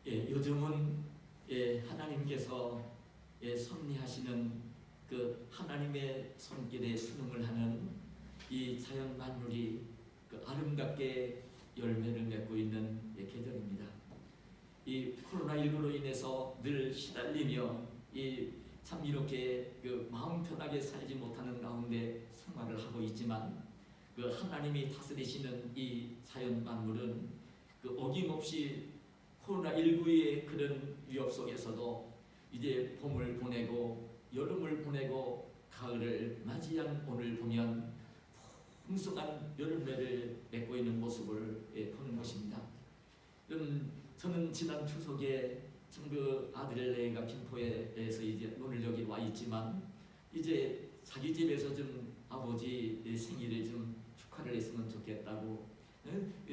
요즘은 하나님께서 섭리하시는 그 하나님의 손길에 순응을 하는 이 자연 만물이 그 아름답게 열매를 맺고 있는 계절입니다. 이 코로나19로 인해서 늘 시달리며 참 이렇게 그 마음 편하게 살지 못하는 가운데 생활을 하고 있지만, 그 하나님이 다스리시는 이 자연 만물은 그 어김없이 코로나19의 그런 위협 속에서도 이제 봄을 보내고 여름을 보내고 가을을 맞이한 오늘 보면 풍성한 열매를 맺고 있는 모습을 보는 것입니다. 저는 지난 추석에 그 아들내가 김포에서 이제 오늘 여기 와 있지만, 이제 자기 집에서 좀 아버지 생일을 좀 축하를 했으면 좋겠다고,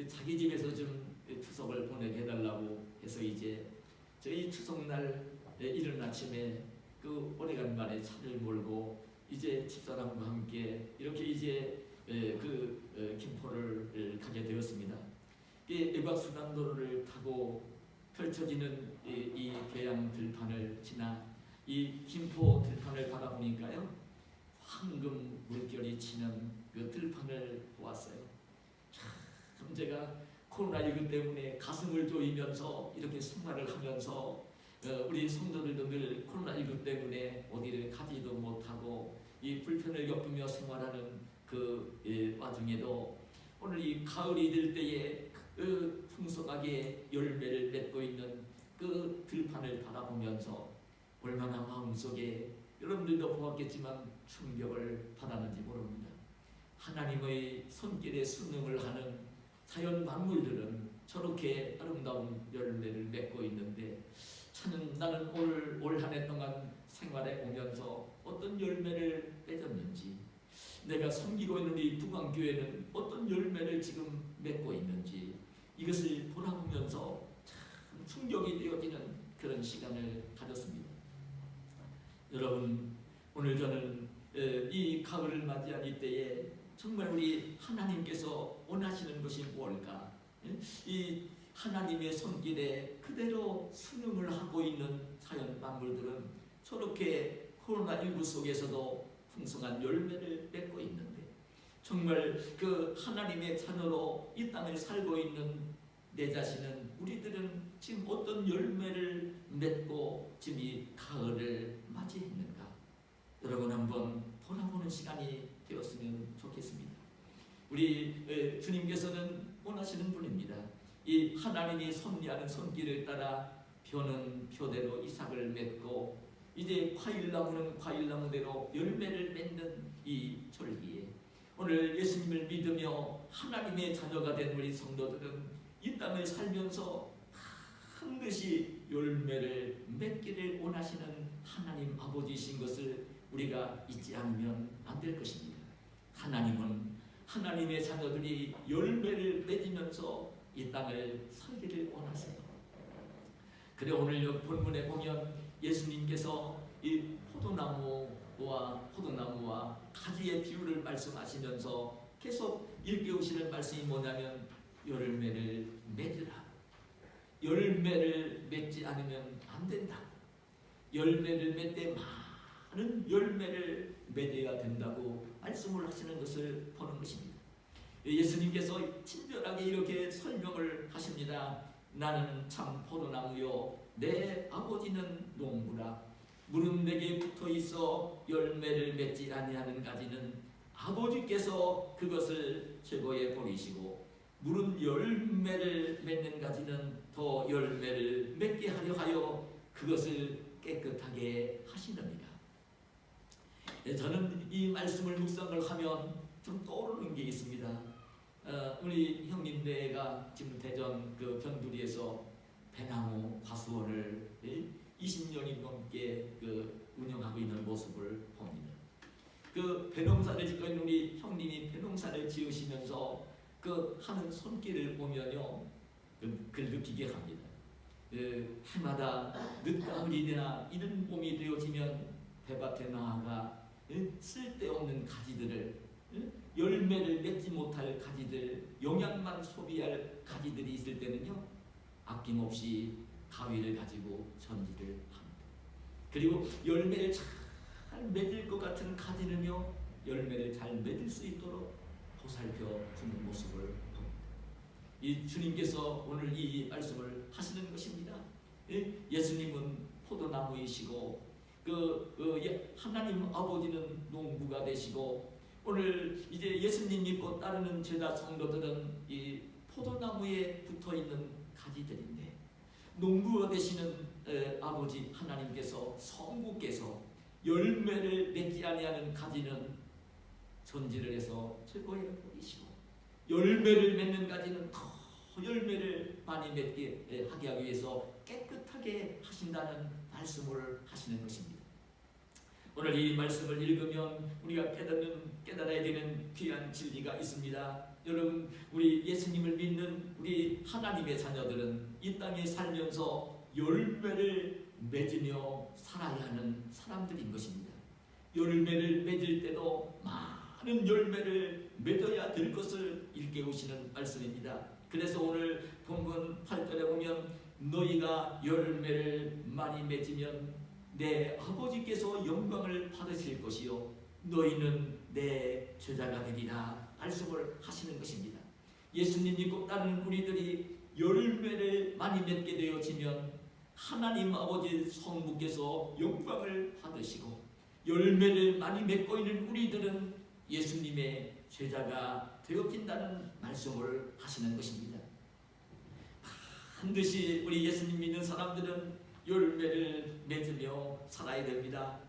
자기 집에서 좀 추석을 보내게 해달라고 해서 이제 저희 추석날 이른 아침에 그 오래간만에 차를 몰고 이제 집사람과 함께 이렇게 이제 김포를 가게 되었습니다. 외곽순환도로를 타고 펼쳐지는 이 계양 들판을 지나 이 김포 들판을 바라보니까요, 황금 물결이 치는 그 들판을 보았어요. 참 제가 코로나19 때문에 가슴을 조이면서 이렇게 생활을 하면서 우리 성도들도 늘 코로나19 때문에 어디를 가지도 못하고 이 불편을 겪으며 생활하는 그 와중에도 오늘 이 가을이 될 때에 그 풍성하게 열매를 맺고 있는 그 들판을 바라보면서 얼마나 마음속에, 여러분들도 보았겠지만 충격을 받았는지 모릅니다. 하나님의 손길에 순응을 하는 자연 만물들은 저렇게 아름다운 열매를 맺고 있는데, 나는 올 한 해 동안 생활에 오면서 어떤 열매를 맺었는지, 내가 섬기고 있는 이 북왕교회는 어떤 열매를 지금 맺고 있는지, 이것을 돌아보면서 참 충격이 되어지는 그런 시간을 가졌습니다. 여러분, 오늘 저는 이 가을을 맞이한 이때에 정말 우리 하나님께서 원하시는 것이 뭘까? 이 하나님의 손길에 그대로 순응을 하고 있는 자연 만물들은 저렇게 코로나19 속에서도 풍성한 열매를 맺고 있는데, 정말 그 하나님의 자녀로 이 땅을 살고 있는 내 자신은, 우리들은 지금 어떤 열매를 맺고 지금 이 가을을 맞이했는가? 여러분 한번 돌아보는 시간이 되었으면 좋겠습니다. 우리 주님께서는 원하시는 분입니다. 이 하나님이 섭리하는 손길을 따라 표는 표대로 이삭을 맺고 이제 과일나무는 과일나무대로 열매를 맺는 이 절기에, 오늘 예수님을 믿으며 하나님의 자녀가 된 우리 성도들은 이 땅을 살면서 반드시 열매를 맺기를 원하시는 하나님 아버지이신 것을 우리가 잊지 않으면 안 될 것입니다. 하나님은 하나님의 자녀들이 열매를 맺으면서 이 땅을 살기를 원하세요. 그래 오늘 본문에 보면 예수님께서 이 포도나무와 가지의 비유를 말씀하시면서 계속 일깨우시는 말씀이 뭐냐면, 열매를 맺으라. 열매를 맺지 않으면 안 된다. 열매를 맺되 많은 열매를 맺어야 된다고 말씀을 하시는 것을 보는 것입니다. 예수님께서 친절하게 이렇게 설명을 하십니다. 나는 참 포도나무요, 내 아버지는 농부라. 물은 내게 붙어 있어 열매를 맺지 아니하는 가지는 아버지께서 그것을 제거해 버리시고, 물은 열매를 맺는 가지는 더 열매를 맺게 하려 하여 그것을 깨끗하게 하시느니라. 저는 이 말씀을 묵상을 하면 좀 떠오르는 게 있습니다. 우리 형님네가 지금 대전 그 변두리에서 배나무 과수원을 20년이 넘게 운영하고 있는 모습을 봅니다. 그 배농사를 짓고 있는 우리 형님이 배농사를 지으시면서 하는 손길을 보면요, 그걸 느끼게 합니다. 해마다 늦가을이나 이른 봄이 되어지면 배밭에 나아가 쓸데없는 가지들을, 열매를 맺지 못할 가지들, 영양만 소비할 가지들이 있을 때는요, 아낌없이 가위를 가지고 전지를 합니다. 그리고 열매를 잘 맺을 것 같은 가지는요, 열매를 잘 맺을 수 있도록 보살펴 주는 모습을 봅니다. 이 주님께서 오늘 이 말씀을 하시는 것입니다. 예수님은 포도나무이시고 하나님 아버지는 농부가 되시고, 오늘 이제 예수님 믿고 따르는 제자 성도들은 이 포도나무에 붙어있는 가지들인데, 농부가 되시는 아버지 하나님께서, 성부께서 열매를 맺지 아니하는 가지는 전지를 해서 철거해 버리시고, 열매를 맺는 가지는 더 열매를 많이 맺게 하기 위해서 깨끗하게 하신다는 말씀을 하시는 것입니다. 오늘 이 말씀을 읽으면 우리가 깨달아야 되는 귀한 진리가 있습니다. 여러분, 우리 예수님을 믿는 우리 하나님의 자녀들은 이 땅에 살면서 열매를 맺으며 살아야 하는 사람들인 것입니다. 열매를 맺을 때도 많은 열매를 맺어야 될 것을 일깨우시는 말씀입니다. 그래서 오늘 본문 8절에 보면 너희가 열매를 많이 맺으면 내 아버지께서 영광을 받으실 것이요 너희는 내 제자가 되리라 말씀을 하시는 것입니다. 예수님 믿고 따르는 우리들이 열매를 많이 맺게 되어지면 하나님 아버지 성부께서 영광을 받으시고, 열매를 많이 맺고 있는 우리들은 예수님의 제자가 되어진다는 말씀을 하시는 것입니다. 반드시 우리 예수님 믿는 사람들은 열매를 맺으며 살아야 됩니다.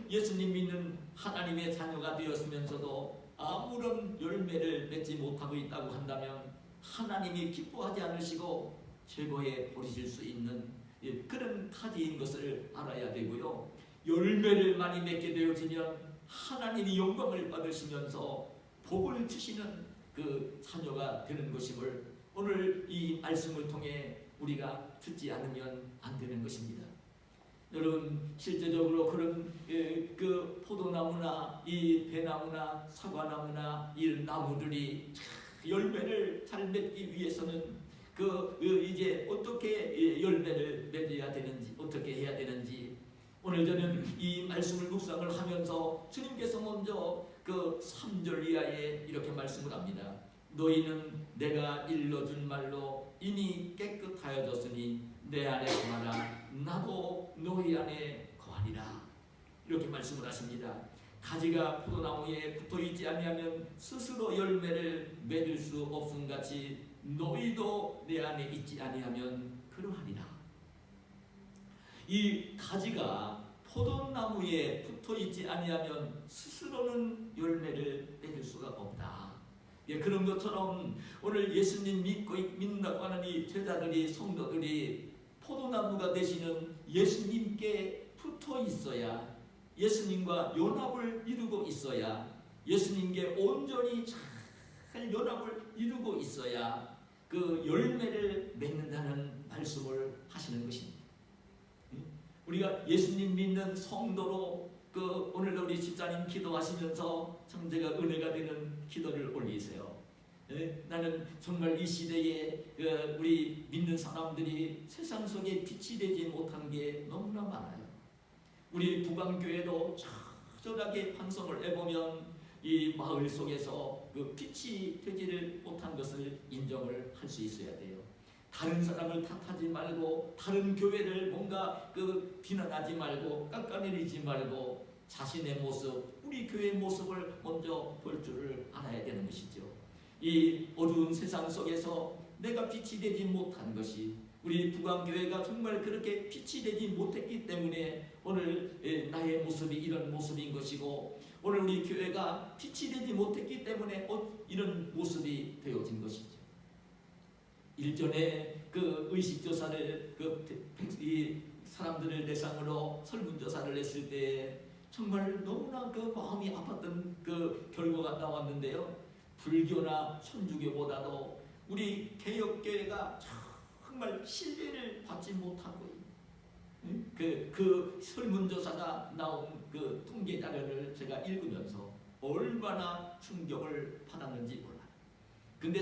예수님 믿는 하나님의 자녀가 되었으면서도 아무런 열매를 맺지 못하고 있다고 한다면 하나님이 기뻐하지 않으시고 제거해 버리실 수 있는 그런 타지인 것을 알아야 되고요. 열매를 많이 맺게 되어지면 하나님이 영광을 받으시면서 복을 주시는 그 자녀가 되는 것임을 오늘 이 말씀을 통해 우리가 듣지 않으면 안 되는 것입니다. 여러분, 실제적으로 그런 그 포도나무나 이 배나무나 사과나무나 이 나무들이 열매를 잘 맺기 위해서는 이제 어떻게 열매를 맺어야 되는지, 어떻게 해야 되는지, 오늘 저는 이 말씀을 묵상을 하면서 주님께서 먼저 그 3절 이하에 이렇게 말씀을 합니다. 너희는 내가 일러준 말로 이미 깨끗하여졌으니 내 안에 거하라 나도 너희 안에 거하리라. 이렇게 말씀을 하십니다. 가지가 포도나무에 붙어있지 아니하면 스스로 열매를 맺을 수 없음같이 너희도 내 안에 있지 아니하면 그러하리라. 이 가지가 포도나무에 붙어있지 아니하면 스스로는 열매를 맺을 수가 없다. 그런 것처럼 오늘 예수님 믿는다고 하는 이 제자들이, 성도들이 포도나무가 되시는 예수님께 붙어 있어야, 예수님과 연합을 이루고 있어야, 예수님께 온전히 잘 연합을 이루고 있어야 그 열매를 맺는다는 말씀을 하시는 것입니다. 우리가 예수님 믿는 성도로 오늘도 우리 집사님 기도하시면서 참 제가 은혜가 되는 기도를 올리세요. 나는 정말 이 시대에 우리 믿는 사람들이 세상 속에 빛이 되지 못한 게 너무나 많아요. 우리 부강교회도 처절하게 반성을 해보면 이 마을 속에서 그 빛이 되지를 못한 것을 인정을 할 수 있어야 돼요. 다른 사람을 탓하지 말고, 다른 교회를 뭔가 비난하지 말고, 깎아내리지 말고, 자신의 모습, 우리 교회의 모습을 먼저 볼 줄을 알아야 되는 것이죠. 이 어두운 세상 속에서 내가 빛이 되지 못한 것이, 우리 부강교회가 정말 그렇게 빛이 되지 못했기 때문에 오늘 나의 모습이 이런 모습인 것이고, 오늘 우리 교회가 빛이 되지 못했기 때문에 이런 모습이 되어진 것이죠. 일전에 의식조사를 이 사람들을 대상으로 설문조사를 했을 때 정말 너무나 마음이 아팠던 결과가 나왔는데요. 불교나 천주교보다도 우리 개혁교회가 정말 신뢰를 받지 못하고, 그 설문조사가 나온 통계 자료를 제가 읽으면서 얼마나 충격을 받았는지 몰라요. 근데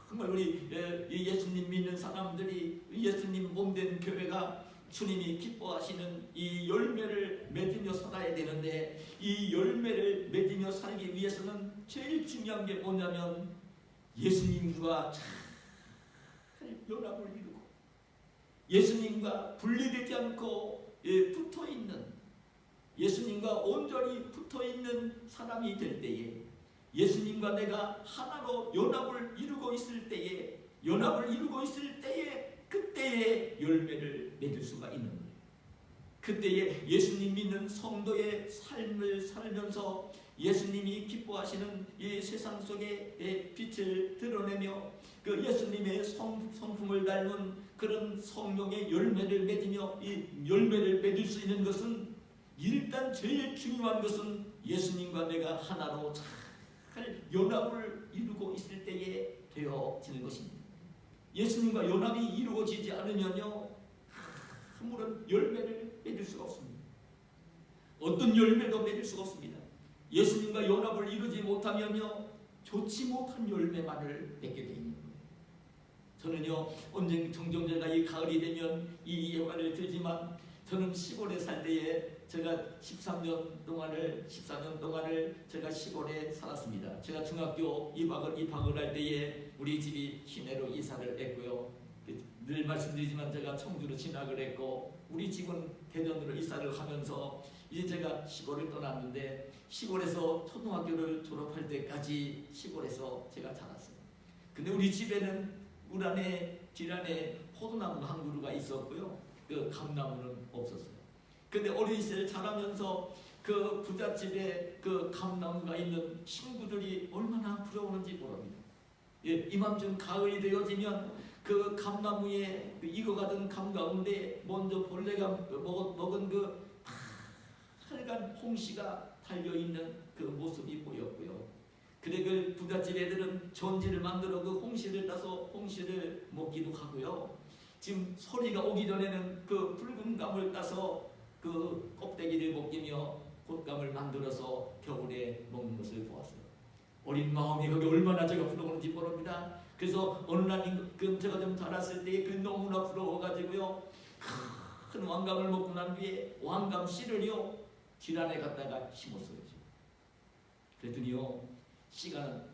정말 우리 예수님 믿는 사람들이 예수님 몸된 교회가 주님이 기뻐하시는 이 열매를 맺으며 살아야 되는데, 이 열매를 맺으며 살기 위해서는 제일 중요한 게 뭐냐면 예수님과 잘 연합을 이루고 예수님과 분리되지 않고 붙어있는, 예수님과 온전히 붙어있는 사람이 될 때에, 예수님과 내가 하나로 연합을 이루고 있을 때에, 그때에 열매를 맺을 수가 있는 거예요. 그때에 예수님 믿는 성도의 삶을 살면서 예수님이 기뻐하시는 이 세상 속에 빛을 드러내며 그 예수님의 성품을 닮은 그런 성령의 열매를 맺으며 이 열매를 맺을 수 있는 것은, 일단 제일 중요한 것은 예수님과 내가 하나로 잘 연합을 이루고 있을 때에 되어지는 것입니다. 예수님과 연합이 이루어지지 않으면요, 아무런 열매를 맺을 수가 없습니다. 어떤 열매도 맺을 수가 없습니다. 예수님과 연합을 이루지 못하면요, 좋지 못한 열매만을 맺게 되어 있는 거예요. 저는요, 언젠 종종 제가 이 가을이 되면 이 예화를 들지만, 저는 시골에 살 때에 제가 14년 동안을 제가 시골에 살았습니다. 제가 중학교 입학을 할 때에 우리 집이 시내로 이사를 했고요. 늘 말씀드리지만 제가 청주로 진학을 했고, 우리 집은 대전으로 이사를 하면서 이제 제가 시골을 떠났는데, 시골에서 초등학교를 졸업할 때까지 시골에서 제가 자랐어요. 근데 우리 집에는 길 안에 포도나무 한 그루가 있었고요, 그 감나무는 없었어요. 근데 어린 시절 자라면서 그 부잣집에 그 감나무가 있는 친구들이 얼마나 부러웠는지 모릅니다. 이맘쯤 가을이 되어지면 그 감나무에 익어가던 감 가운데 먼저 벌레가 먹은 그 빨간 홍시가 달려있는 그 모습이 보였고요. 그래 그 부잣집 애들은 전지를 만들어 그 홍시를 따서 홍시를 먹기도 하고요. 지금 소리가 오기 전에는 그 붉은 감을 따서 그 껍데기를 벗기며 곶감을 만들어서 겨울에 먹는 것을 보았어요. 어린 마음이 거기 얼마나 제가 부러웠는지 모릅니다. 그래서 어느 날 제가 좀 자랐을 때 그 너무나 부러워가지고요, 큰 왕감을 먹고 난 뒤에 왕감 씨를요 길 안에 갖다가 심었어요. 그랬더니요, 씨가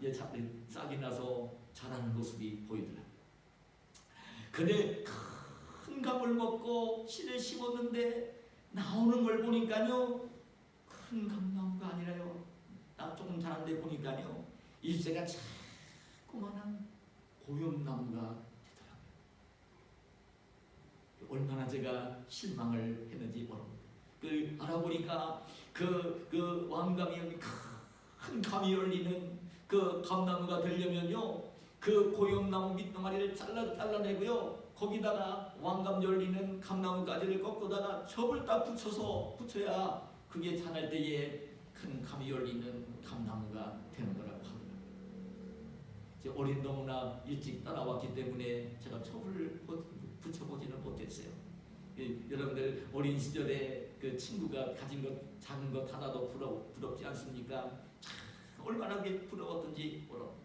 싹이 나서 자라는 모습이 보이더라고요. 근데 큰 감을 먹고 씨를 심었는데 나오는 걸 보니까요, 큰 감나무가 아니라요, 나 조금 자란데 보니까요, 잎새가 자꾸만한 고염나무가 되더라고요. 얼마나 제가 실망을 했는지 모릅니다. 알아보니까 그 왕감이 큰 감이 열리는 그 감나무가 되려면요, 그 고염나무 밑동아리를 잘라내고요, 거기다가 왕감 열리는 감나무가지를 꺾어다가 접을 딱 붙여야 그게 자랄 때에 큰 감이 열리는 감나무가 되는 거라고 하더라고요. 어린 너무나 일찍 따라왔기 때문에 제가 첩을 붙여보지는 못했어요. 여러분들 어린 시절에 그 친구가 가진 것, 작은 것 하나도 부럽지 않습니까? 얼마나 부러웠던지 모릅니다.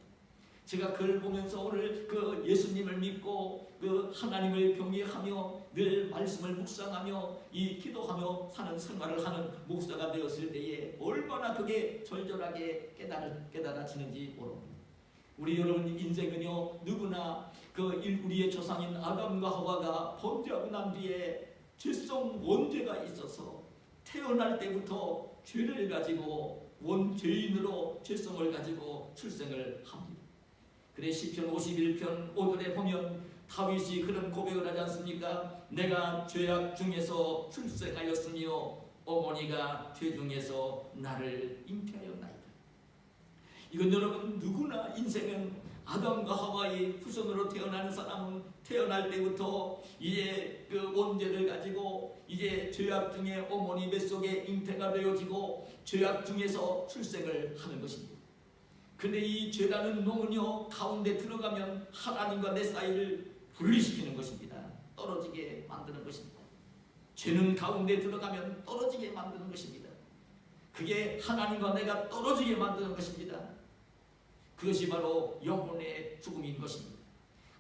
제가 그걸 보면서 오늘 그 예수님을 믿고 그 하나님을 경외하며 늘 말씀을 묵상하며 이 기도하며 사는 생활을 하는 목사가 되었을 때에 얼마나 그게 절절하게 깨달아지는지 모릅니다. 우리 여러분 인생은요, 누구나 우리의 조상인 아담과 하와가 범죄하고 난 뒤에 죄성 원죄가 있어서 태어날 때부터 죄를 가지고 원죄인으로 죄성을 가지고 출생을 합니다. 그래 시편 51편 5절에 보면 다윗이 그런 고백을 하지 않습니까? 내가 죄악 중에서 출생하였으며 어머니가 죄 중에서 나를 잉태하였나이다. 이건 여러분 누구나 인생은 아담과 하와의 후손으로 태어나는 사람은 태어날 때부터 이제 그 원죄를 가지고 이제 죄악 중에 어머니 뱃속에 잉태가 되어지고 죄악 중에서 출생을 하는 것입니다. 근데 이 죄라는 놈은요, 가운데 들어가면 하나님과 내 사이를 분리시키는 것입니다. 떨어지게 만드는 것입니다. 죄는 가운데 들어가면 떨어지게 만드는 것입니다. 그게 하나님과 내가 떨어지게 만드는 것입니다. 그것이 바로 영혼의 죽음인 것입니다.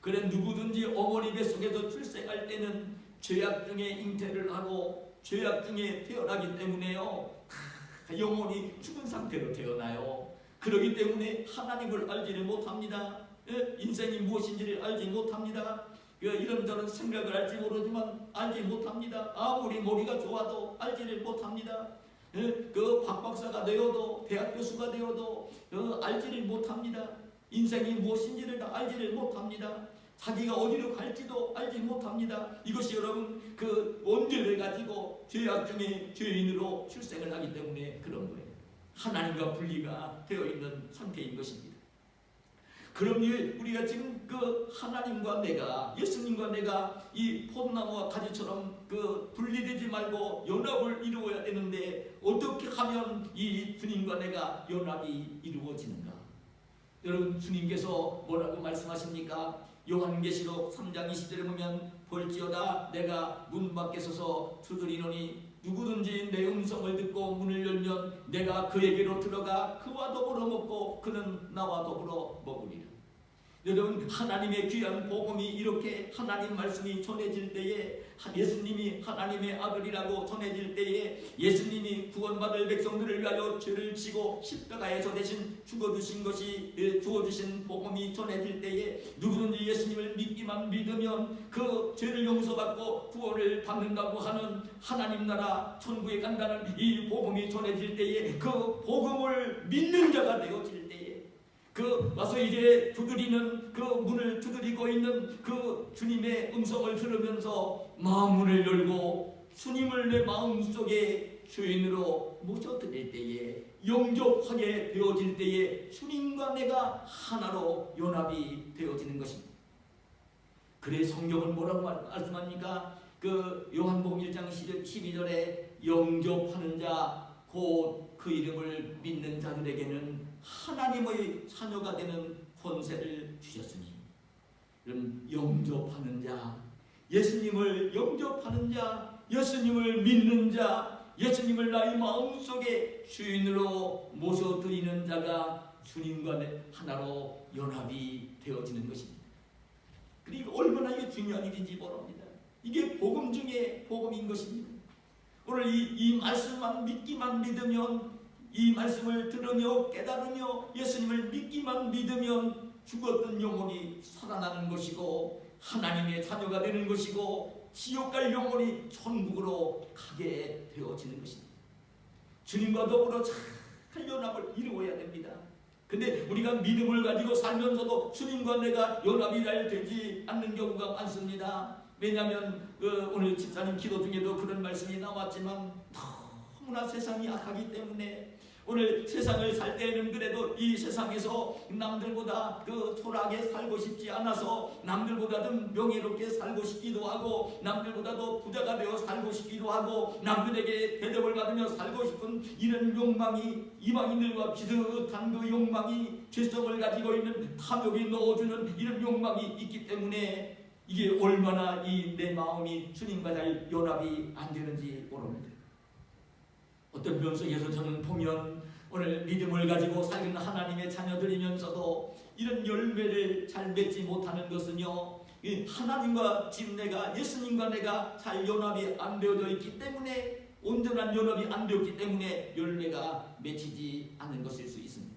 그래 누구든지 어머니 뱃속에서 출생할 때는 죄악 중에 잉태를 하고 죄악 중에 태어나기 때문에요. 영혼이 죽은 상태로 태어나요. 그렇기 때문에 하나님을 알지를 못합니다. 인생이 무엇인지를 알지 못합니다. 이런저런 생각을 할지 모르지만 알지 못합니다. 아무리 머리가 좋아도 알지를 못합니다. 그 박박사가 되어도 대학 교수가 되어도 알지를 못합니다. 인생이 무엇인지를 다 알지를 못합니다. 자기가 어디로 갈지도 알지 못합니다. 이것이 여러분 그 원죄를 가지고 죄악 중에 죄인으로 출생을 하기 때문에 그런 거예요. 하나님과 분리가 되어 있는 상태인 것입니다. 그럼 우리가 지금 그 하나님과 내가, 예수님과 내가 이 포도나무와 가지처럼 그 분리되지 말고 연합을 이루어야 되는데 어떻게 하면 이 주님과 내가 연합이 이루어지는가? 여러분 주님께서 뭐라고 말씀하십니까? 요한계시록 3장 20절에 보면 볼지어다 내가 문 밖에 서서 두드리노니 누구든지 내 음성을 듣고 문을 열면 내가 그에게로 들어가 그와 더불어 먹고 그는 나와 더불어 먹으리라. 여러분 하나님의 귀한 복음이 이렇게 하나님 말씀이 전해질 때에 예수님이 하나님의 아들이라고 전해질 때에 예수님이 구원받을 백성들을 위하여 죄를 지고 십자가에서 대신 죽어주신 것이 주어주신 복음이 전해질 때에 누구든지 예수님을 믿기만 믿으면 그 죄를 용서받고 구원을 받는다고 하는 하나님 나라 천국에 간다는 이 복음이 전해질 때에 그 복음을 믿는 자가 되어질 때에 그 와서 이제 두드리는 그 문을 두드리고 있는 그 주님의 음성을 들으면서 마음문을 열고 주님을 내 마음속에 주인으로 모셔드릴 때에 영접하게 되어질 때에 주님과 내가 하나로 연합이 되어지는 것입니다. 그래 성경은 뭐라고 말씀합니까? 그 요한복음 1장 12절에 영접하는 자 곧 그 이름을 믿는 자들에게는 하나님의 자녀가 되는 권세를 주셨으니 그럼 영접하는 자, 예수님을 영접하는 자, 예수님을 믿는 자, 예수님을 나의 마음속에 주인으로 모셔드리는 자가 주님과 하나로 연합이 되어지는 것입니다. 그리고 얼마나 이게 중요한 일인지 모릅니다. 이게 복음 중에 복음인 것입니다. 오늘 이 말씀만 믿기만 믿으면 이 말씀을 들으며 깨달으며 예수님을 믿기만 믿으면 죽었던 영혼이 살아나는 것이고 하나님의 자녀가 되는 것이고 지옥 갈 영혼이 천국으로 가게 되어지는 것입니다. 주님과 더불어 잘 연합을 이루어야 됩니다. 근데 우리가 믿음을 가지고 살면서도 주님과 내가 연합이 잘 되지 않는 경우가 많습니다. 왜냐하면 오늘 집사님 기도 중에도 그런 말씀이 나왔지만 너무나 세상이 악하기 때문에 오늘 세상을 살 때는 그래도 이 세상에서 남들보다 초라하게 살고 싶지 않아서 남들보다도 명예롭게 살고 싶기도 하고 남들보다도 부자가 되어 살고 싶기도 하고 남들에게 대접을 받으며 살고 싶은 이런 욕망이 이방인들과 비슷한 그 욕망이 죄성을 가지고 있는 탐욕이 넣어주는 이런 욕망이 있기 때문에 이게 얼마나 내 마음이 주님과 잘 연합이 안 되는지 모릅니다. 어떤 면속에서 저는 보면 오늘 믿음을 가지고 살는 하나님의 자녀들이면서도 이런 열매를 잘 맺지 못하는 것은요 하나님과 지금 내가 예수님과 내가 잘 연합이 안 되어져 있기 때문에 온전한 연합이 안 되었기 때문에 열매가 맺히지 않는 것일 수 있습니다.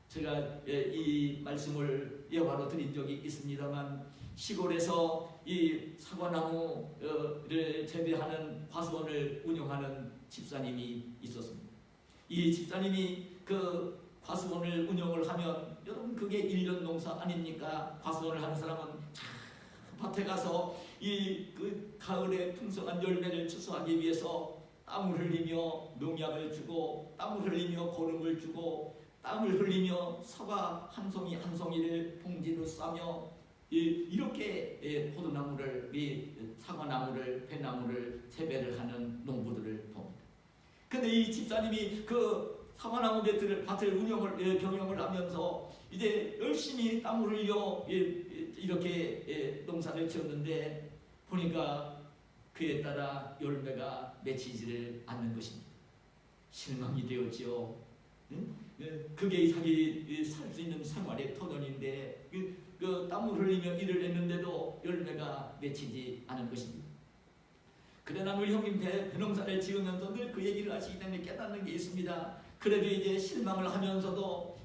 제가 이 말씀을 예화로 드린 적이 있습니다만 시골에서 이 사과나무를 재배하는 과수원을 운영하는 집사님이 있었습니다. 이 집사님이 그 과수원을 운영을 하면 여러분 그게 1년 농사 아닙니까? 과수원을 하는 사람은 밭에 가서 그 가을에 풍성한 열매를 추수하기 위해서 땀을 흘리며 농약을 주고 땀을 흘리며 거름을 주고 땀을 흘리며 사과 한 송이 한 송이를 봉지로 싸며 이렇게 포도나무를 사과나무를 배나무를 재배를 하는 농부들을 봅니다. 근데 이 집사님이 그 사과나무 밭을 경영을 하면서 이제 열심히 땀을 흘려 이렇게 농사를 지었는데 보니까 그에 따라 열매가 맺히지를 않는 것입니다. 실망이 되었지요. 그게 자기 살 수 있는 생활의 터전인데 그 땀을 흘리며 일을 했는데도 열매가 맺히지 않은 것입니다. 그러나 우리 형님 배농사를 지으면서 늘 그 얘기를 하시기 때문에 깨닫는 게 있습니다. 그래도 이제 실망을 하면서도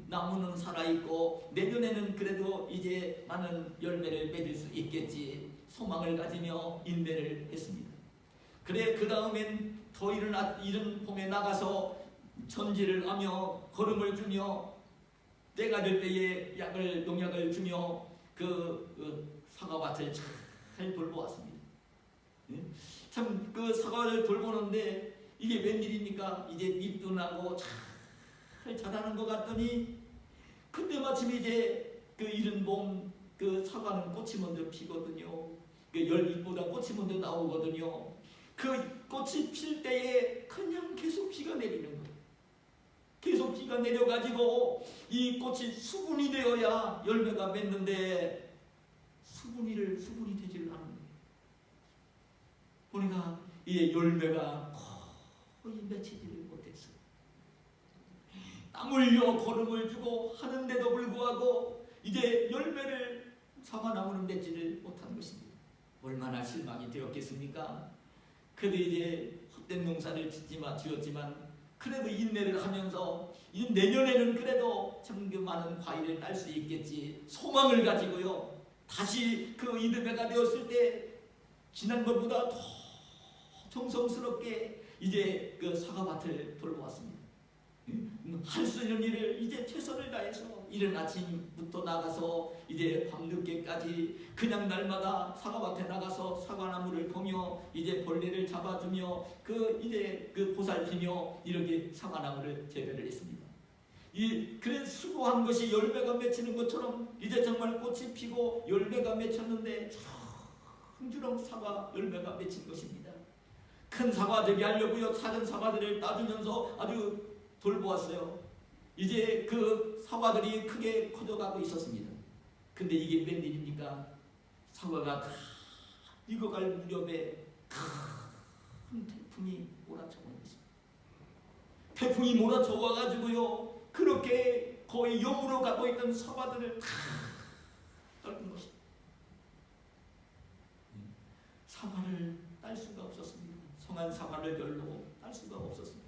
나무는 살아있고 내년에는 그래도 이제 많은 열매를 맺을 수 있겠지 소망을 가지며 인내를 했습니다. 그래 그 다음엔 더 이른 봄에 나가서 전지를 하며 거름을 주며 때가 될 때에 농약을 주며 그 사과밭을 잘 돌보았습니다. 참 그 사과를 돌보는데 이게 웬일입니까? 이제 잎도 나고 잘 자라는 것 같더니 그때 마침 이제 그 이른 봄 그 사과는 꽃이 먼저 피거든요. 그 열잎보다 꽃이 먼저 나오거든요. 그 꽃이 필 때에 그냥 계속 비가 내리는 거예요. 계속 비가 내려가지고 이 꽃이 수분이 되어야 열매가 맺는데 수분이 되지를 않는 거예요. 보니까 이 열매가 거의 맺히지를 못했어요. 땀 흘려 거름을 주고 하는데도 불구하고 이제 열매를 사과나무는 맺지를 못한 것입니다. 얼마나 실망이 되었겠습니까? 그래도 이제 헛된 농사를 지었지만 그래도 인내를 하면서 이 내년에는 그래도 참 그 많은 과일을 딸 수 있겠지 소망을 가지고요. 다시 그 이듬해가 되었을 때 지난번보다 더 정성스럽게 이제 그 사과밭을 돌보았습니다. 할 수 있는 일을 이제 최선을 다해서 이른 아침부터 나가서 이제 밤늦게까지 그냥 날마다 사과밭에 나가서 사과나무를 보며 이제 벌레를 잡아주며 이제 보살피며 이렇게 사과나무를 재배를 했습니다. 그래 수고한 것이 열매가 맺히는 것처럼 이제 정말 꽃이 피고 열매가 맺혔는데 청주렁 사과 열매가 맺힌 것입니다. 큰 사과들이 하려고요. 작은 사과들을 따주면서 아주 돌보았어요. 이제 그 사과들이 크게 커져가고 있었습니다. 근데 이게 웬일입니까? 사과가 다 익어갈 무렵에 큰 태풍이 몰아쳐온 것입니다. 태풍이 몰아쳐 와가지고요. 그렇게 거의 영으로 가고 있던 사과들을 다 떨군 것입니다. 사과를 딸 수가 없었습니다. 성한 사과를 별로 딸 수가 없었습니다.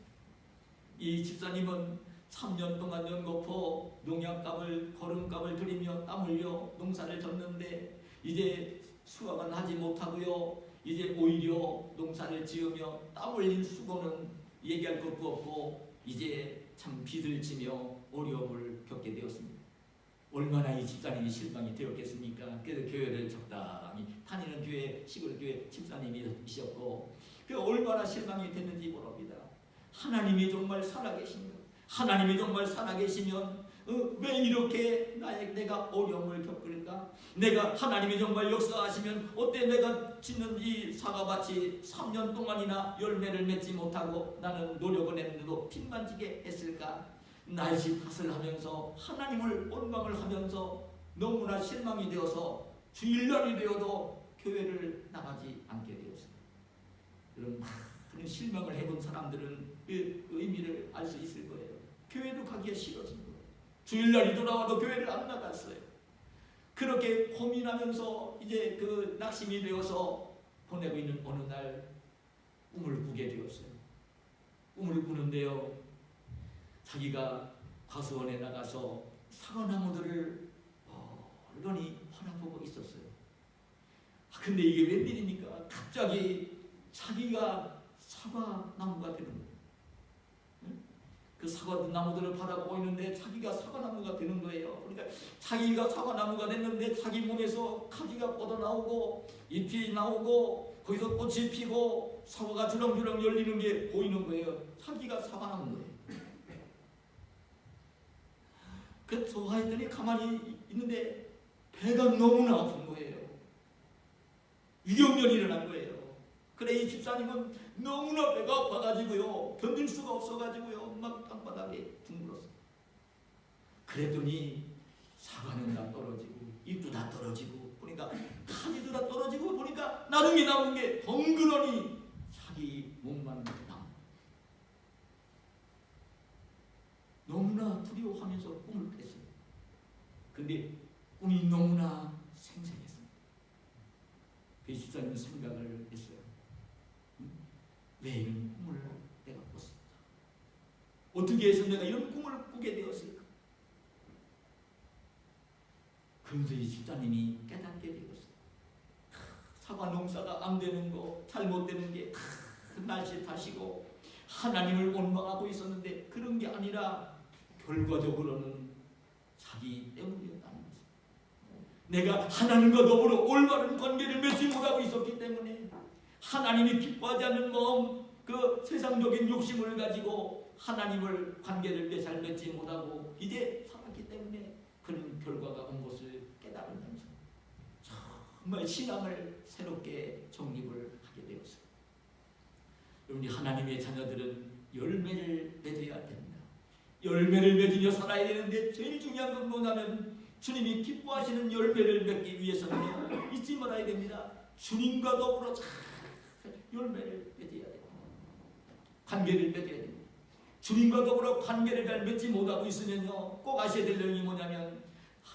이 집사님은 3년 동안 연거푸 농약값을 거름값을 들이며 땀 흘려 농사를 졌는데 이제 수확은 하지 못하고요. 이제 오히려 농사를 지으며 땀 흘린 수고는 얘기할 것도 없고 이제 참 빚을 지며 어려움을 겪게 되었습니다. 얼마나 이 집사님이 실망이 되었겠습니까? 그래서 교회를 적당히 다니는 교회, 시골 교회 집사님이셨고 얼마나 실망이 됐는지 모릅니다. 하나님이 정말 살아계신 것, 하나님이 정말 살아계시면 왜 이렇게 내가 어려움을 겪을까? 내가 하나님이 정말 역사하시면 어때 내가 짓는 이 사과밭이 3년 동안이나 열매를 맺지 못하고 나는 노력을 했는데도 빚만 지게 했을까? 날씨 탓을 하면서 하나님을 원망을 하면서 너무나 실망이 되어서 주일날이 되어도 교회를 나가지 않게 되었습니다. 그런 많은 실망을 해본 사람들은 그 의미를 알 수 있을 거예요. 교회도 가기가 싫어진 거예요. 주일날이 돌아와도 교회를 안 나갔어요. 그렇게 고민하면서 이제 그 낙심이 되어서 보내고 있는 어느 날 꿈을 꾸게 되었어요. 꿈을 꾸는데요. 자기가 과수원에 나가서 사과나무들을 멀리 바라보고 있었어요. 근데 이게 웬일입니까? 갑자기 자기가 사과나무가 되는 거예요. 그 사과나무들을 바라보고 있는데 자기가 사과나무가 되는 거예요. 그러니까 자기가 사과나무가 됐는데 자기 몸에서 가지가 뻗어나오고 잎이 나오고 거기서 꽃이 피고 사과가 주렁주렁 열리는 게 보이는 거예요. 자기가 사과나무인 거예요. 그래서 좋아했더니 가만히 있는데 배가 너무나 아픈 거예요. 위경련이 일어난 거예요. 그래 이 집사님은 너무나 배가 아파가지고요. 견딜 수가 없어가지고요. 막 땅바닥에 둥글었어요. 그랬더니 사과는 다 떨어지고 잎도 다 떨어지고 보니까 가지도 다 떨어지고 보니까 나중에 남은 게 덩그러니 자기 몸만 남은. 너무나 두려워하면서 꿈을 깼어요. 근데 꿈이 너무나 생생했습니다. 배시자는 생각을 했어요. 왜 이런 꿈을 내가 꿨을까? 어떻게 해서 내가 이런 꿈을 꾸게 되었을까? 그런데 이 집사님이 깨닫게 되었어요. 사과 농사가 안 되는 거, 잘못되는 게 날씨 탓이고 하나님을 원망하고 있었는데 그런 게 아니라 결과적으로는 자기 때문이었다는 거죠. 내가 하나님과 더불어 올바른 관계를 맺지 못하고 있었기 때문에 하나님이 기뻐하지 않는 마음, 그 세상적인 욕심을 가지고 하나님을 관계를 잘 맺지 못하고 이제 살았기 때문에 그런 결과가 온 것을 깨달으면서 정말 신앙을 새롭게 정립을 하게 되었어요. 여러분이 하나님의 자녀들은 열매를 맺어야 됩니다. 열매를 맺으며 살아야 되는데 제일 중요한 건 뭐냐면 주님이 기뻐하시는 열매를 맺기 위해서는 잊지 말아야 됩니다. 주님과 더불어 잘 열매를 맺어야 됩니다. 관계를 맺어야 됩니다. 주님과 더불어 관계를 잘 맺지 못하고 있으면요, 꼭 아셔야 될 내용이 뭐냐면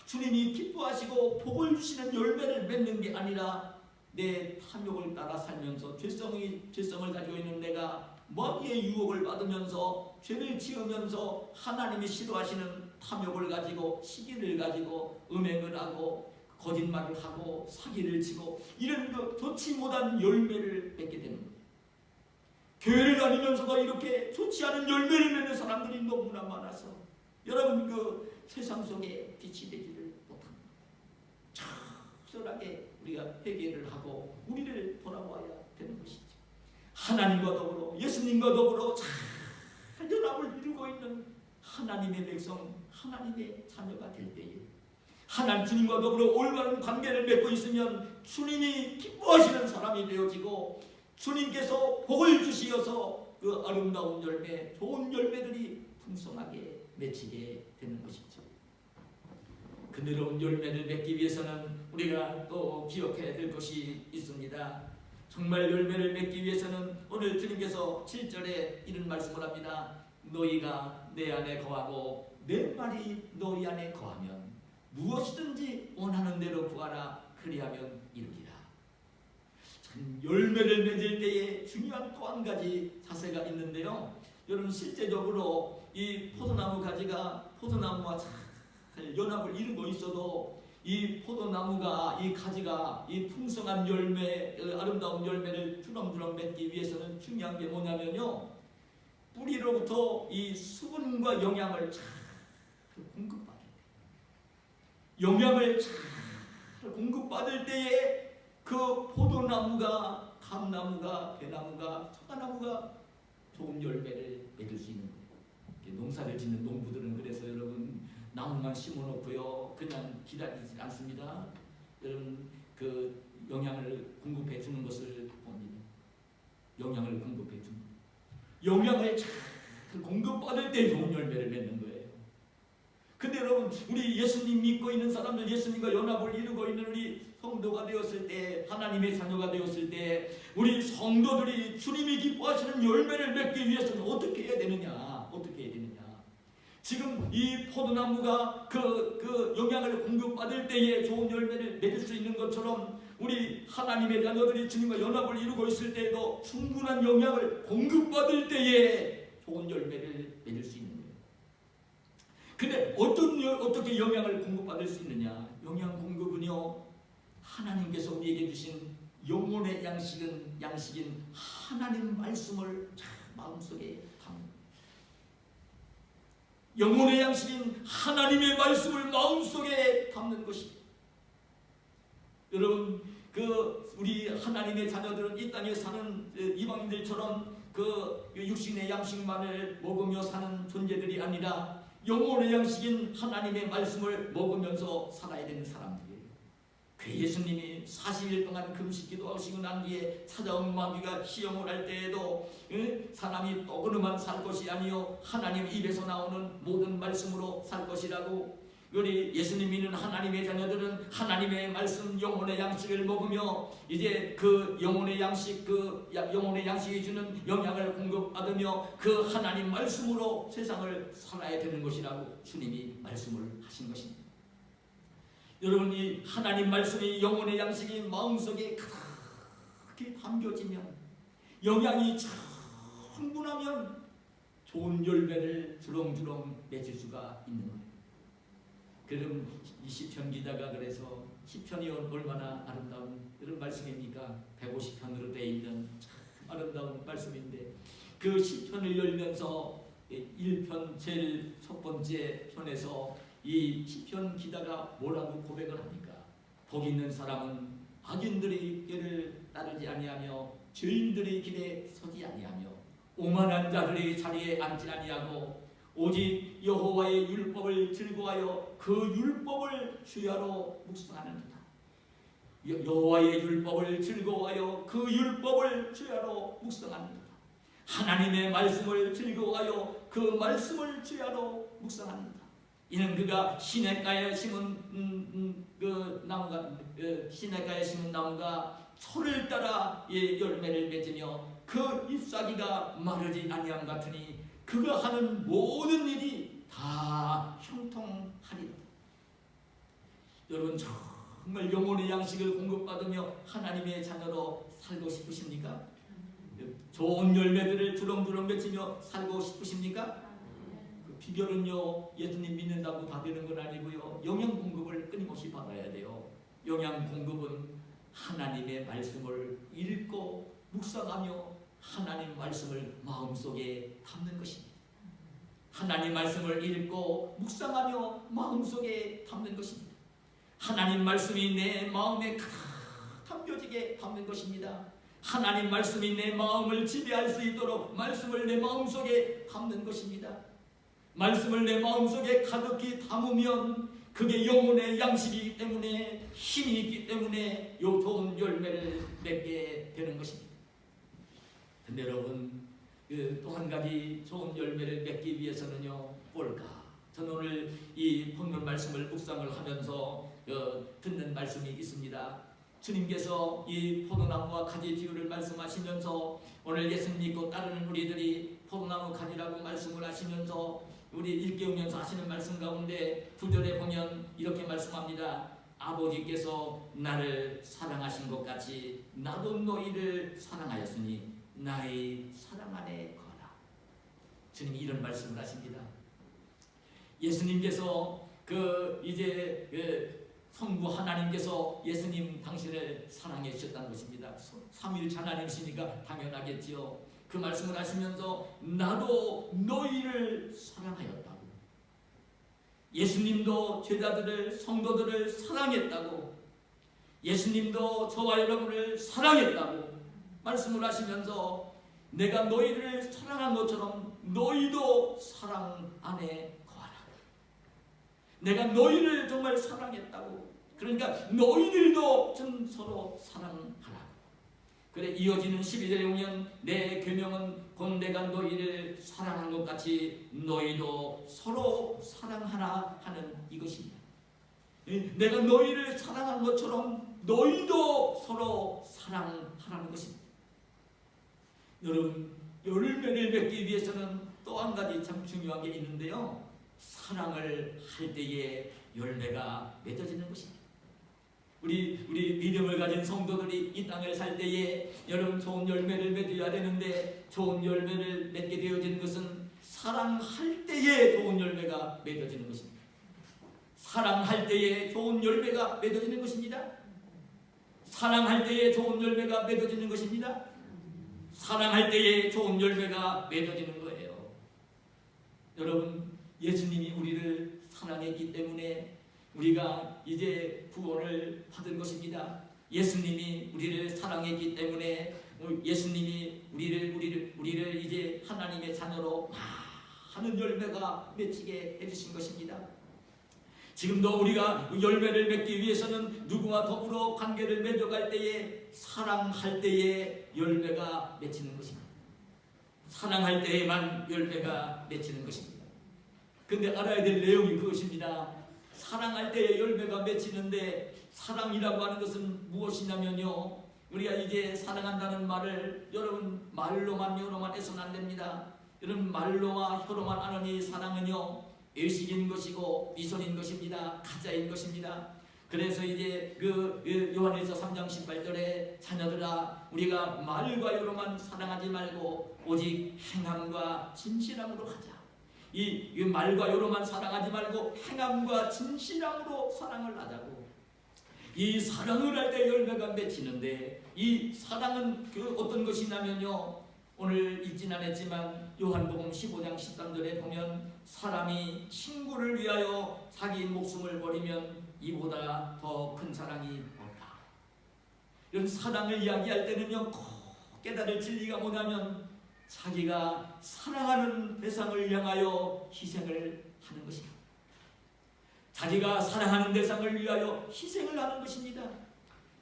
주님이 기뻐하시고 복을 주시는 열매를 맺는 게 아니라 내 탐욕을 따라 살면서 죄성을 가지고 있는 내가 마귀의 유혹을 받으면서 죄를 지으면서 하나님이 싫어하시는 탐욕을 가지고 시기를 가지고 음행을 하고 거짓말을 하고 사기를 치고 이런 좋지 못한 열매를 맺게 되는 거예요. 교회를 다니면서도 이렇게 좋지 않은 열매를 맺는 사람들이 너무나 많아서 여러분 그 세상 속에 빛이 되지를 못합니다. 적절하게 우리가 회개를 하고 우리를 돌아와야 되는 것이죠. 하나님과 더불어 예수님과 더불어 잘 연합을 이루고 있는 하나님의 백성, 하나님의 자녀가 될 때에 하나님 주님과 더불어 올바른 관계를 맺고 있으면 주님이 기뻐하시는 사람이 되어지고 주님께서 복을 주시어서 그 아름다운 열매, 좋은 열매들이 풍성하게 맺히게 되는 것이죠. 그대로 열매를 맺기 위해서는 우리가 또 기억해야 될 것이 있습니다. 정말 열매를 맺기 위해서는 오늘 주님께서 7절에 이런 말씀을 합니다. 너희가 내 안에 거하고 내 말이 너희 안에 거하면 무엇이든지 원하는 대로 구하라. 그리하면 이루리라. 참 열매를 맺을 때에 중요한 또 한 가지 자세가 있는데요. 여러분 실제적으로 이 포도나무 가지가 포도나무와 잘 연합을 이루고 있어도 이 포도나무가 이 가지가 이 풍성한 열매, 아름다운 열매를 주렁주렁 맺기 위해서는 중요한 게 뭐냐면요, 뿌리로부터 이 수분과 영양을 잘 공급받을 때, 영양을 잘 공급받을 때에 그 포도나무가, 감나무가, 배나무가, 사과나무가 좋은 열매를 맺을 수 있는 거예요. 농사를 짓는 농부들은 그래서 여러분 나무만 심어놓고요 그냥 기다리지 않습니다. 여러분 그 영양을 공급해 주는 것을 봅니다. 영양을 공급해 줍니다. 영양을 잘 공급받을 때 좋은 열매를 맺는 거예요. 근데 여러분 우리 예수님 믿고 있는 사람들, 예수님과 연합을 이루고 있는 우리 성도가 되었을 때, 하나님의 자녀가 되었을 때 우리 성도들이 주님이 기뻐하시는 열매를 맺기 위해서는 어떻게 해야 되느냐? 어떻게 해야 되느냐? 지금 이 포도나무가 그 영양을 공급받을 때에 좋은 열매를 맺을 수 있는 것처럼 우리 하나님의 자녀들이 주님과 연합을 이루고 있을 때에도 충분한 영양을 공급받을 때에 좋은 열매를 맺을 수 있는 거예요. 근데 어떻게 영양을 공급받을 수 있느냐? 영양 공급은요, 하나님께서 우리에게 주신 영혼의 양식인 하나님 말씀을 마음속에 담는, 영혼의 양식인 하나님의 말씀을 마음속에 담는 것입니다. 여러분 우리 하나님의 자녀들은 이 땅에 사는 이방인들처럼 그 육신의 양식만을 먹으며 사는 존재들이 아니라 영혼의 양식인 하나님의 말씀을 먹으면서 살아야 되는 사람들이에요. 그 예수님이 40일 동안 금식 기도하시고 난 뒤에 찾아온 마귀가 시험을 할 때에도 사람이 떡으로만 살 것이 아니요 하나님 입에서 나오는 모든 말씀으로 살 것이라고. 우리 예수님 믿는 하나님의 자녀들은 하나님의 말씀, 영혼의 양식을 먹으며 이제 그 영혼의 양식이 주는 영양을 공급받으며 그 하나님 말씀으로 세상을 살아야 되는 것이라고 주님이 말씀을 하신 것입니다. 여러분, 이 하나님 말씀이 영혼의 양식이 마음속에 가득히 담겨지면, 영양이 충분하면 좋은 열매를 주렁주렁 맺을 수가 있는 거예요. 그럼 이 시편 기자가 그래서 시편이 얼마나 아름다운 그런 말씀입니까? 150편으로 되어 있는 참 아름다운 말씀인데, 그 시편을 열면서 1편 제일 첫 번째 편에서 이 시편 기자가 뭐라고 고백을 합니까? 복 있는 사람은 악인들의 길을 따르지 아니하며 죄인들의 길에 서지 아니하며 오만한 자들의 자리에 앉지 아니하고 오직 여호와의 율법을 즐거워하여 그 율법을 주야로 묵상하는도다. 여호와의 율법을 즐거워하여 그 율법을 주야로 묵상하는도다. 하나님의 말씀을 즐거워하여 그 말씀을 주야로 묵상하는도다. 이는 그가 시냇가에 심은 그 나무가 시냇가에 심은 나무가 철을 따라 열매를 맺으며 그 잎사귀가 마르지 아니함 같으니 그가 하는 모든 일이 다 형통하리라. 여러분, 정말 영혼의 양식을 공급받으며 하나님의 자녀로 살고 싶으십니까? 좋은 열매들을 주렁주렁 맺으며 살고 싶으십니까? 그 비결은요, 예수님 믿는다고 다 되는 건 아니고요, 영양 공급을 끊임없이 받아야 돼요. 영양 공급은 하나님의 말씀을 읽고 묵상하며 하나님 말씀을 마음속에 담는 것입니다. 하나님 말씀을 읽고 묵상하며 마음속에 담는 것입니다. 하나님 말씀이 내 마음에 가득 담겨지게 담는 것입니다. 하나님 말씀이 내 마음을 지배할 수 있도록 말씀을 내 마음속에 담는 것입니다. 말씀을 내 마음속에 가득히 담으면 그게 영혼의 양식이기 때문에, 힘이 있기 때문에 요 좋은 열매를 맺게 되는 것입니다. 근데 여러분, 또 한 가지 좋은 열매를 맺기 위해서는요, 뭘까? 저는 오늘 이 본문 말씀을 묵상을 하면서 듣는 말씀이 있습니다. 주님께서 이 포도나무와 가지 비유를 말씀하시면서 오늘 예수님 믿고 따르는 우리들이 포도나무 가지라고 말씀을 하시면서 우리 일깨우면서 하시는 말씀 가운데 9절에 보면 이렇게 말씀합니다. 아버지께서 나를 사랑하신 것 같이 나도 너희를 사랑하였으니 나의 사랑 안에 거하라. 주님이 이런 말씀을 하십니다. 예수님께서 성부 하나님께서 예수님 당신을 사랑해 주셨다는 것입니다. 삼위일체 하나님이시니까 당연하겠지요. 그 말씀을 하시면서 나도 너희를 사랑하였다고, 예수님도 제자들을, 성도들을 사랑했다고, 예수님도 저와 여러분을 사랑했다고 말씀을 하시면서 내가 너희를 사랑한 것처럼 너희도 사랑 안에 거하라. 내가 너희를 정말 사랑했다고. 그러니까 너희들도 좀 서로 사랑하라. 그래, 이어지는 12절에 보면 내 계명은 곧 내가 너희를 사랑한 것 같이 너희도 서로 사랑하라 하는 이것입니다. 내가 너희를 사랑한 것처럼 너희도 서로 사랑하라는 것입니다. 여러분, 열매를 맺기 위해서는 또 한 가지 참 중요한 게 있는데요, 사랑을 할 때에 열매가 맺어지는 것입니다. 우리 믿음을 가진 성도들이 이 땅을 살 때에 여러분 좋은 열매를 맺어야 되는데, 좋은 열매를 맺게 되어지는 것은 사랑할 때에 좋은 열매가 맺어지는 것입니다. 사랑할 때에 좋은 열매가 맺어지는 것입니다. 사랑할 때에 좋은 열매가 맺어지는 것입니다. 사랑할 때에 좋은 열매가 맺어지는 거예요. 여러분, 예수님이 우리를 사랑했기 때문에 우리가 이제 구원을 받은 것입니다. 예수님이 우리를 사랑했기 때문에 예수님이 우리를 이제 하나님의 자녀로 많은 열매가 맺히게 해주신 것입니다. 지금도 우리가 열매를 맺기 위해서는 누구와 더불어 관계를 맺어갈 때에 사랑할 때에 열매가 맺히는 것입니다. 사랑할 때에만 열매가 맺히는 것입니다. 근데 알아야 될 내용이 그것입니다. 사랑할 때에 열매가 맺히는데, 사랑이라고 하는 것은 무엇이냐면요, 우리가 이제 사랑한다는 말을 여러분 말로만 해서는 안 됩니다. 여러분, 말로와 혀로만 하는 이 사랑은요, 의식인 것이고 미소인 것입니다. 가짜인 것입니다. 그래서 이제 요한일서 3장 18절에 자녀들아 우리가 말과 여로만 사랑하지 말고 오직 행함과 진실함으로 하자. 이 말과 여로만 사랑하지 말고 행함과 진실함으로 사랑을 하자고. 이 사랑을 할 때 열매가 맺히는데 이 사랑은 어떤 것이냐면요, 오늘 읽진 않았지만 요한복음 15장 13절에 보면 사람이 친구를 위하여 자기 목숨을 버리면 이보다 더 큰 사랑이 없다. 이런 사랑을 이야기할 때는요, 꼭 깨달을 진리가 뭐냐면 자기가 사랑하는 대상을 향하여 희생을 하는 것입니다. 자기가 사랑하는 대상을 위하여 희생을 하는 것입니다.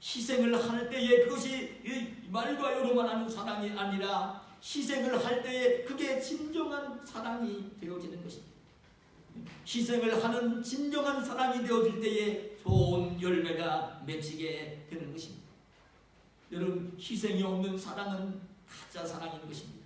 희생을 할 때에 그것이 말과 여로만 하는 사랑이 아니라 희생을 할 때에 그게 진정한 사랑이 되어지는 것입니다. 희생을 하는 진정한 사랑이 되어질 때에 좋은 열매가 맺히게 되는 것입니다. 여러분, 희생이 없는 사랑은 가짜 사랑인 것입니다.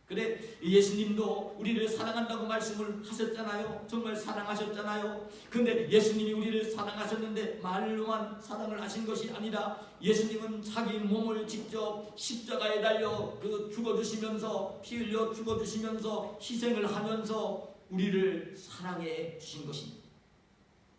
그래, 예수님도 우리를 사랑한다고 말씀을 하셨잖아요. 정말 사랑하셨잖아요. 근데 예수님이 우리를 사랑하셨는데 말로만 사랑을 하신 것이 아니라 예수님은 자기 몸을 직접 십자가에 달려 죽어주시면서 피 흘려 죽어주시면서 희생을 하면서 우리를 사랑해 주신 것입니다.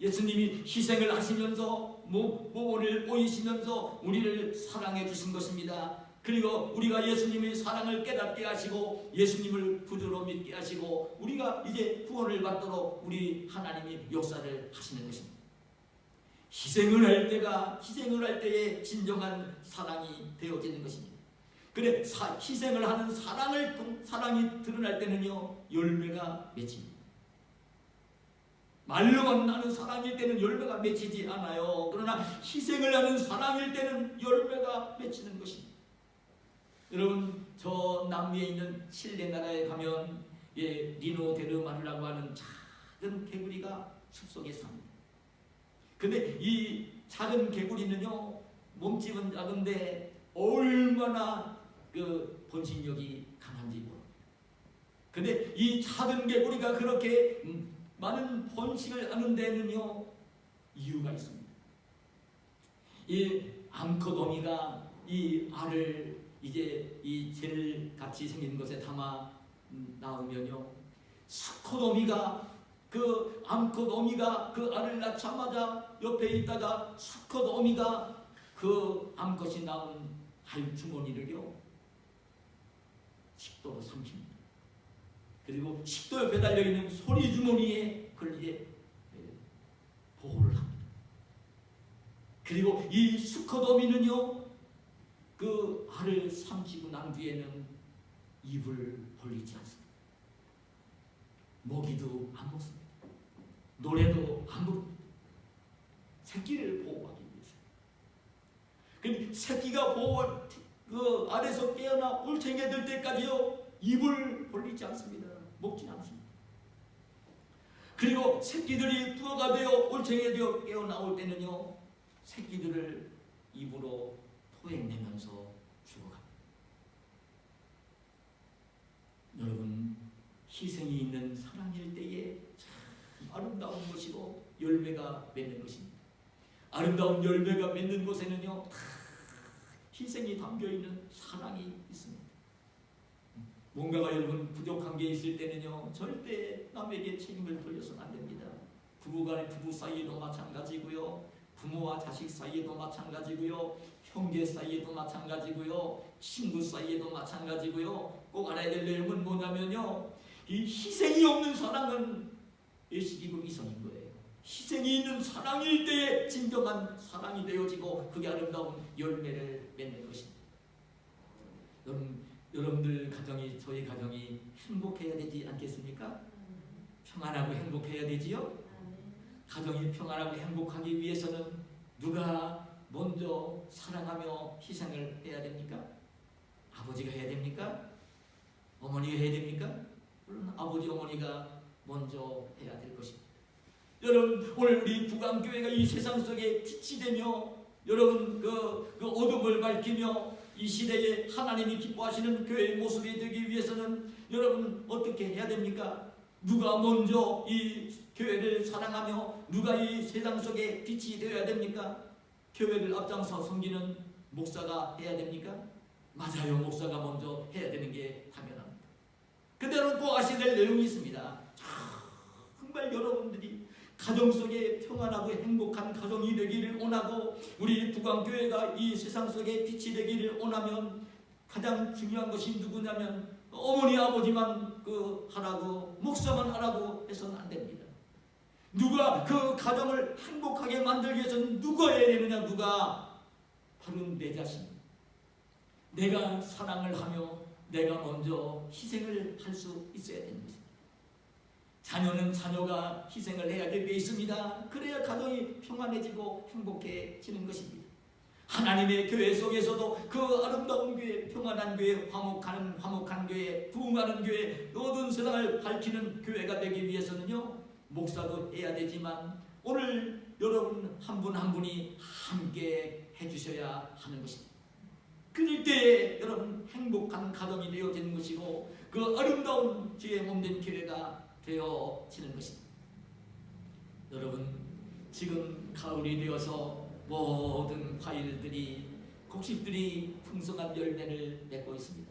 예수님이 희생을 하시면서 몸을 보이시면서 우리를 사랑해 주신 것입니다. 그리고 우리가 예수님의 사랑을 깨닫게 하시고 예수님을 구주로 믿게 하시고 우리가 이제 구원을 받도록 우리 하나님이 역사를 하시는 것입니다. 희생을 할 때에 진정한 사랑이 되어지는 것입니다. 그래, 희생을 하는 사랑이 드러날 때는요, 열매가 맺힙니다. 말로만 나는 사랑일 때는 열매가 맺히지 않아요. 그러나 희생을 하는 사랑일 때는 열매가 맺히는 것입니다. 여러분, 저 남미에 있는 칠레 나라에 가면 리노데르마르라고 하는 작은 개구리가 숲속에 삽니다. 근데 이 작은 개구리는요, 몸집은 작은데 얼마나 번식력이 강한지 모릅니다. 근데 이 작은 개구리가 그렇게 많은 번식을 하는 데는요, 이유가 있습니다. 이 암컷어미가 이 알을 이제 이 젤 같이 생긴 것에 담아 낳으면요, 수컷어미가 암컷어미가 알을 낳자마자 옆에 있다가 수컷어미가 암컷이 낳은 알 주머니를요, 식도로 삼킵니다. 그리고 식도에 배달려 있는 소리 주머니에 그걸 이제 보호를 합니다. 그리고 이 수컷어미는요, 알을 삼키고 난 뒤에는 입을 벌리지 않습니다. 먹이도 안 먹습니다. 노래도 안 부릅니다. 새끼를 보호하기 위해서. 근데 새끼가 알에서 깨어나 올챙이가 될 때까지요, 입을 벌리지 않습니다. 먹지 않습니다. 그리고 새끼들이 부어가 되어 올챙이가 되어 깨어나올 때는요, 새끼들을 입으로 토해내면서 죽어갑니다. 여러분, 희생이 있는 사랑일 때에 참 아름다운 것이고 열매가 맺는 것입니다. 아름다운 열매가 맺는 곳에는요, 다 희생이 담겨있는 사랑이 있습니다. 뭔가가 여러분 부족한 게 있을 때는요, 절대 남에게 책임을 돌려서는 안 됩니다. 부부간의 부부 사이에도 마찬가지고요, 부모와 자식 사이에도 마찬가지고요, 형제 사이에도 마찬가지고요, 친구 사이에도 마찬가지고요. 꼭 알아야 될 내용은 뭐냐면요, 이 희생이 없는 사랑은 예식이고 이성인 거예요. 희생이 있는 사랑일 때에 진정한 사랑이 되어지고 그게 아름다운 열매를 맺는 것입니다. 여러분들 가정이, 저희 가정이 행복해야 되지 않겠습니까? 평안하고 행복해야 되지요? 가정이 평안하고 행복하기 위해서는 누가 먼저 사랑하며 희생을 해야 됩니까? 아버지가 해야 됩니까? 어머니가 해야 됩니까? 물론 아버지, 어머니가 먼저 해야 될 것입니다. 여러분, 오늘 우리 부강교회가 이 세상 속에 빛이 되며 여러분 그 어둠을 밝히며 이 시대에 하나님이 기뻐하시는 교회의 모습이 되기 위해서는 여러분 어떻게 해야 됩니까? 누가 먼저 이 교회를 사랑하며 누가 이 세상 속에 빛이 되어야 됩니까? 교회를 앞장서 섬기는 목사가 해야 됩니까? 맞아요. 목사가 먼저 해야 되는 게 당연합니다. 그대로 꼭 아셔야 될 내용이 있습니다. 정말 여러분들이 가정 속에 평안하고 행복한 가정이 되기를 원하고 우리 북왕교회가 이 세상 속에 빛이 되기를 원하면 가장 중요한 것이 누구냐면 어머니 아버지만 하라고 목사만 하라고 해서는 안 됩니다. 누가 그 가정을 행복하게 만들기 위해서는 누가 해야 되느냐? 누가? 바로 내 자신. 내가 사랑을 하며 내가 먼저 희생을 할 수 있어야 되는 것입니다. 자녀는 자녀가 희생을 해야 될 게 있습니다. 그래야 가정이 평안해지고 행복해지는 것입니다. 하나님의 교회 속에서도 그 아름다운 교회, 평안한 교회, 화목한 교회, 부흥하는 교회, 모든 세상을 밝히는 교회가 되기 위해서는요, 목사도 해야 되지만 오늘 여러분 한 분 한 분이 함께 해주셔야 하는 것입니다. 그럴 때에 여러분 행복한 가정이 되어지는 것이고 그 아름다운 주의 몸된 교회가 되어지는 것입니다. 여러분 지금 가을이 되어서 모든 과일들이 곡식들이 풍성한 열매를 맺고 있습니다.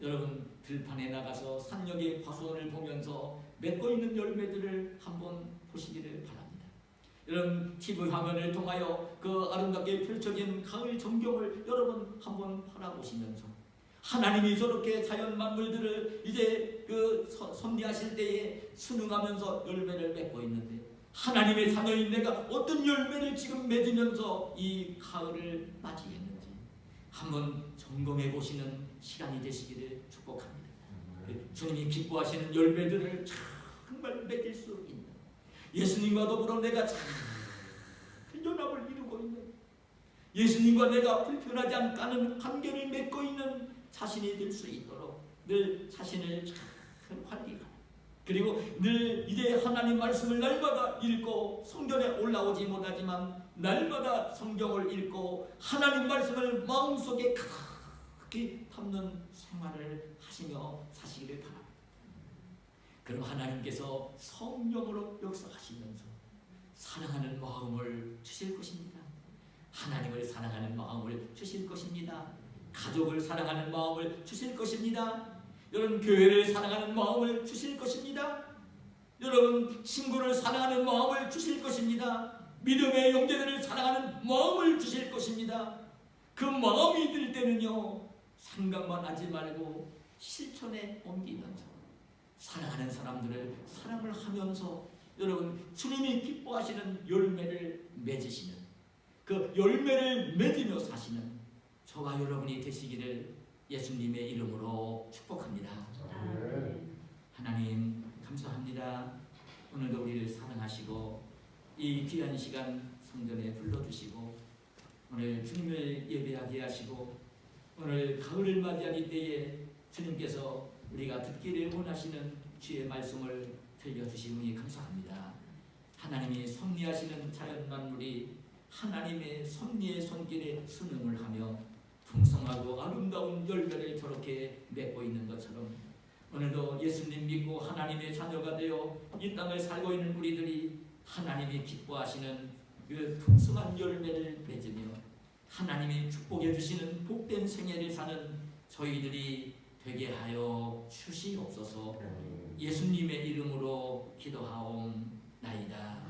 여러분 들판에 나가서 산역의 과수원을 보면서 맺고 있는 열매들을 한번 보시기를 바랍니다. 여러분 TV 화면을 통하여 그 아름답게 펼쳐진 가을 전경을 여러분 한번 바라보시면서 하나님이 저렇게 자연 만물들을 이제 섭리하실 때에 순응하면서 열매를 맺고 있는데 하나님의 자녀인 내가 어떤 열매를 지금 맺으면서 이 가을을 맞이했는지 한번 점검해 보시는 시간이 되시기를 축복합니다. 주님이 기뻐하시는 열매들을 정말 맺을 수 있는 예수님과 더불어 내가 잘 연합을 이루고 있는 예수님과 내가 불편하지 않는 관계를 맺고 있는 자신이 될 수 있도록 늘 자신을 잘 관리하라. 그리고 늘 이제 하나님 말씀을 날마다 읽고 성전에 올라오지 못하지만 날마다 성경을 읽고 하나님 말씀을 마음속에 가득히 담는 생활을 하시며 사시기를 바랍니다. 그럼 하나님께서 성령으로 역사하시면서 사랑하는 마음을 주실 것입니다. 하나님을 사랑하는 마음을 주실 것입니다. 가족을 사랑하는 마음을 주실 것입니다. 여러분 교회를 사랑하는 마음을 주실 것입니다. 여러분 친구를 사랑하는 마음을 주실 것입니다. 믿음의 형제들을 사랑하는 마음을 주실 것입니다. 그 마음이 들 때는요 생각만 하지 말고 실천에 옮기면서 사랑하는 사람들을 사랑을 하면서 여러분 주님이 기뻐하시는 열매를 맺으시는 그 열매를 맺으며 사시는 저와 여러분이 되시기를 예수님의 이름으로 축복합니다. 하나님 감사합니다. 오늘도 우리를 사랑하시고 이 귀한 시간 성전에 불러주시고 오늘 주님을 예배하게 하시고 오늘 가을을 맞이한 이때에 주님께서 우리가 듣기를 원하시는 주의 말씀을 들려주시니 감사합니다. 하나님이 섭리하시는 자연 만물이 하나님의 섭리의 손길에 순응을 하며 풍성하고 아름다운 열매를 저렇게 맺고 있는 것처럼 오늘도 예수님 믿고 하나님의 자녀가 되어 이 땅을 살고 있는 우리들이 하나님이 기뻐하시는 그 풍성한 열매를 맺으며 하나님이 축복해 주시는 복된 생애를 사는 저희들이 되게 하여 주시옵소서. 예수님의 이름으로 기도하옵나이다.